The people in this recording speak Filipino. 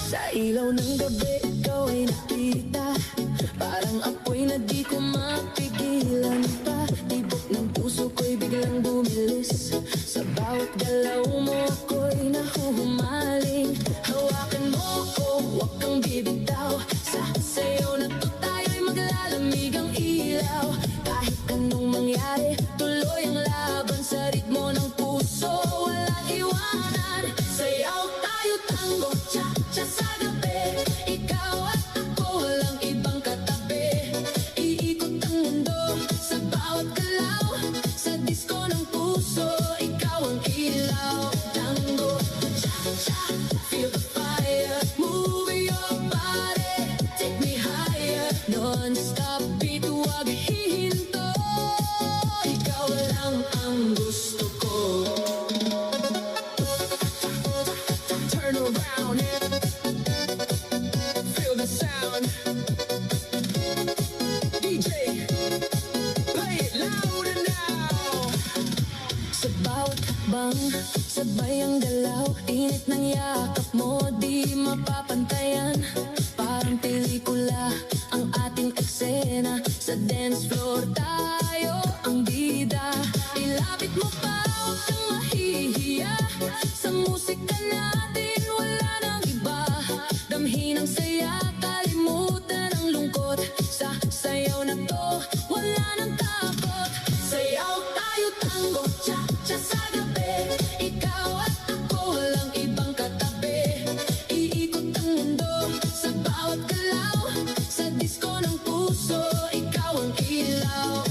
Sa ilaw ng gabi, ikaw ay nakita. Parang apoy na di ko mapigilan pa. Tibok ng puso ko'y biglang bumilis. Sa bawat galaw mo ako'y nahuhumaling. Hawakan mo ko, huwag kang bibitaw. Sa sayo na to tayo'y maglalamig ang ilaw. Kahit anong mangyari, tuloy ang laban sa ritmo ng puso. Walang iwanan, sayaw tayo tango, cha-cha sa gabi. Ikaw at ako, walang ibang katabi. Iikot ang mundo sa bawat galaw. Sa disco ng puso, ikaw ang ilaw. Tango, cha-cha, feel the fire. Move your body, take me higher. Non-stop beat, huwag hihinto. Ikaw lang ang gusto ko. Turn around, feel the sound. DJ, play it louder now. Sa bawat hakbang, sabay ang galaw. Init ng yakap mo, di mapapantayan. Parang pelikula ang ating eksena. Sa dance floor tayo ang bida. Ilapit mo pa, huwag kang mahihiya. Sa musika natin wala nang iba. Damhin ang saya, kalimutan ang lungkot. Sa sayaw na to, wala nang takot. Sayaw tayo tango, cha-cha sa gabi. Ikaw at ako, walang ibang katabi. Iikot ang mundo sa bawat galaw. Sa disco ng puso, ikaw ang ilaw.